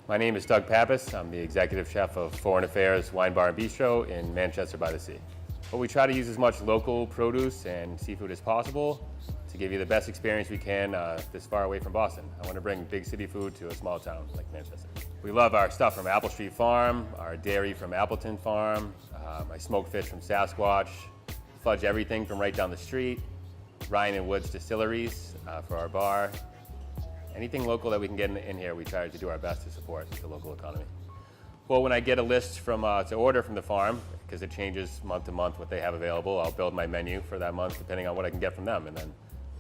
My name is Doug Pappas. I'm the executive chef of Foreign Affairs Wine Bar and Bistro in Manchester by the Sea. But we try to use as much local produce and seafood as possible to give you the best experience we can this far away from Boston. I want to bring big city food to a small town like Manchester. We love our stuff from Apple Street Farm, our dairy from Appleton Farm, my smoked fish from Sasquatch, fudge everything from right down the street, Ryan and Woods distilleries for our bar. Anything local that we can get in here, we try to do our best to support the local economy. Well, when I get a list to order from the farm, because it changes month to month what they have available, I'll build my menu for that month depending on what I can get from them, and then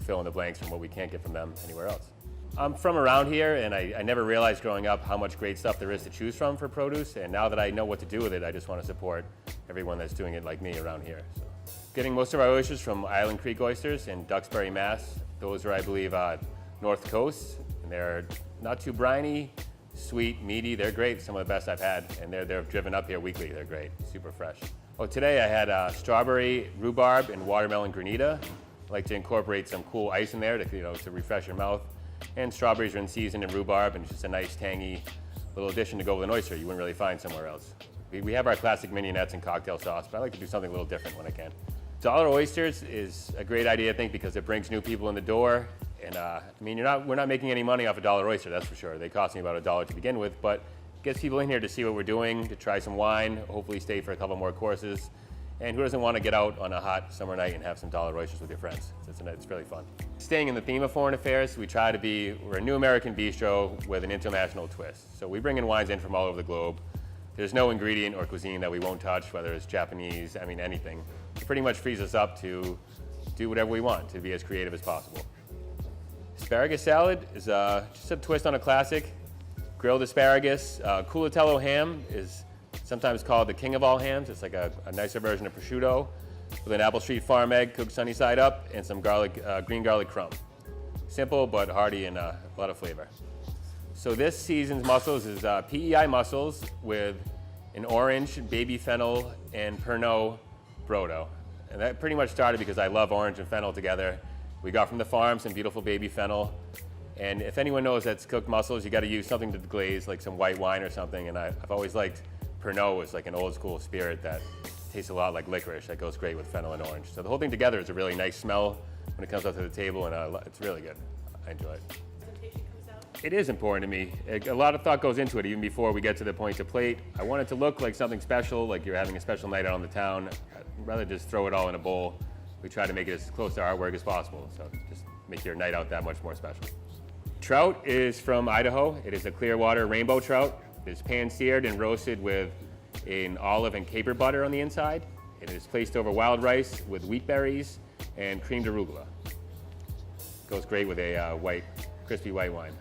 fill in the blanks from what we can't get from them anywhere else. I'm from around here, and I never realized growing up how much great stuff there is to choose from for produce, and now that I know what to do with it, I just want to support everyone that's doing it like me around here. So, getting most of our oysters from Island Creek Oysters in Duxbury, Mass. Those are, I believe, North Coast, and they're not too briny, sweet, meaty. They're great, some of the best I've had, and they're driven up here weekly. They're great, super fresh. Oh, today I had strawberry, rhubarb, and watermelon granita. I like to incorporate some cool ice in there to refresh your mouth. And strawberries are in season and rhubarb, and it's just a nice, tangy little addition to go with an oyster you wouldn't really find somewhere else. We have our classic mignonettes and cocktail sauce, but I like to do something a little different when I can. Dollar oysters is a great idea, I think, because it brings new people in the door. And I mean, we're not making any money off a dollar oyster, that's for sure. They cost me about $1 to begin with, but it gets people in here to see what we're doing, to try some wine, hopefully stay for a couple more courses. And who doesn't want to get out on a hot summer night and have some dollar oysters with your friends? It's really fun. Staying in the theme of foreign affairs, we're a new American bistro with an international twist. So we bring in wines in from all over the globe. There's no ingredient or cuisine that we won't touch, whether it's Japanese, I mean anything. It pretty much frees us up to do whatever we want, to be as creative as possible. Asparagus salad is just a twist on a classic. Grilled asparagus. Culatello ham is sometimes called the king of all hams. It's like a nicer version of prosciutto with an Apple Street Farm egg cooked sunny side up and some green garlic crumb. Simple but hearty and a lot of flavor. So this season's mussels is PEI mussels with an orange, baby fennel, and Pernod Brodo. And that pretty much started because I love orange and fennel together. We got from the farm some beautiful baby fennel. And if anyone knows that's cooked mussels, you got to use something to glaze, like some white wine or something. And I've always liked Pernod was like an old school spirit that tastes a lot like licorice that goes great with fennel and orange. So the whole thing together is a really nice smell when it comes out to the table, and it's really good. I enjoy it. It is important to me. A lot of thought goes into it even before we get to the point to plate. I want it to look like something special, like you're having a special night out on the town. I'd rather just throw it all in a bowl. We try to make it as close to artwork as possible, so just make your night out that much more special. Trout is from Idaho. It is a Clearwater rainbow trout. It's pan-seared and roasted with an olive and caper butter on the inside. It is placed over wild rice with wheat berries and creamed arugula. Goes great with a crispy white wine.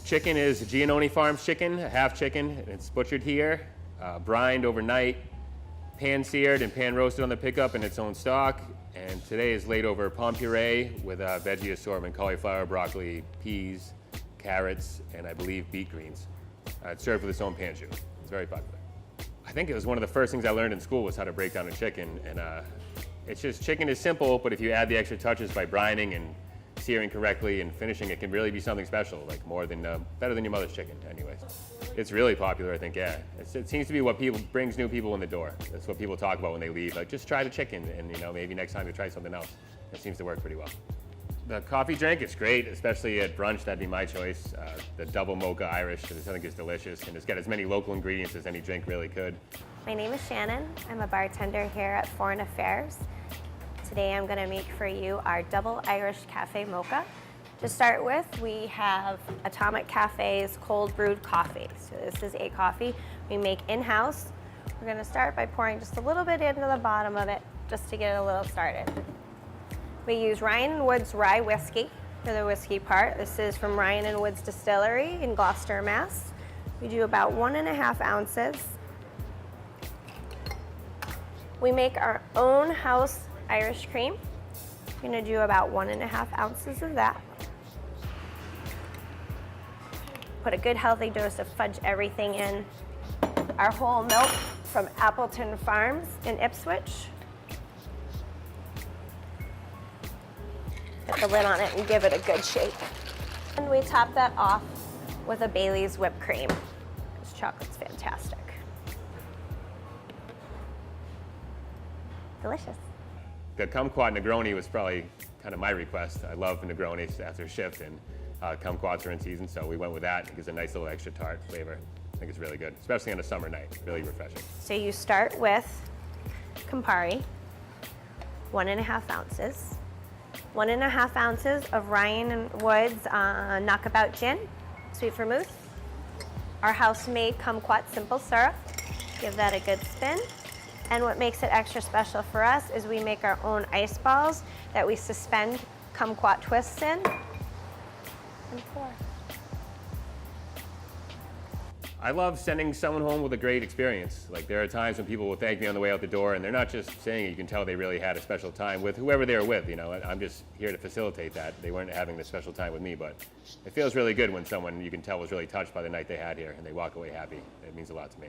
Chicken is Giannone Farms chicken, a half chicken. It's butchered here, brined overnight, pan-seared and pan-roasted on the pickup in its own stock. And today is laid over palm puree with a veggie assortment, cauliflower, broccoli, peas, carrots, and I believe beet greens. It's served with its own pan jus. It's very popular. I think it was one of the first things I learned in school was how to break down a chicken. And it's just, chicken is simple, but if you add the extra touches by brining and searing correctly and finishing, it can really be something special, like better than your mother's chicken anyways. It's really popular, I think, yeah. It seems to be what brings new people in the door. That's what people talk about when they leave. Like, just try the chicken and maybe next time you try something else. It seems to work pretty well. The coffee drink is great, especially at brunch. That'd be my choice. The double mocha Irish, I think is delicious, and it's got as many local ingredients as any drink really could. My name is Shannon. I'm a bartender here at Foreign Affairs. Today I'm going to make for you our double Irish cafe mocha. To start with, we have Atomic Cafe's cold brewed coffee. So this is a coffee we make in-house. We're going to start by pouring just a little bit into the bottom of it just to get it a little started. We use Ryan & Woods rye whiskey for the whiskey part. This is from Ryan & Woods Distillery in Gloucester, Mass. We do about 1.5 ounces. We make our own house Irish cream. I'm going to do about 1.5 ounces of that. Put a good healthy dose of fudge everything in. Our whole milk from Appleton Farms in Ipswich. Put the lid on it and give it a good shake. And we top that off with a Bailey's whipped cream. This chocolate's fantastic. Delicious. The kumquat Negroni was probably kind of my request. I love Negronis after shift, and kumquats are in season, so we went with that. It gives a nice little extra tart flavor. I think it's really good, especially on a summer night. Really refreshing. So you start with Campari, 1.5 ounces. 1.5 ounces of Ryan and Wood's Knockabout Gin, sweet vermouth. Our house-made kumquat simple syrup. Give that a good spin. And what makes it extra special for us is we make our own ice balls that we suspend kumquat twists in and pour. I love sending someone home with a great experience. Like, there are times when people will thank me on the way out the door, and they're not just saying it, you can tell they really had a special time with whoever they were with, you know. I'm just here to facilitate that. They weren't having the special time with me, but it feels really good when someone you can tell was really touched by the night they had here and they walk away happy. It means a lot to me.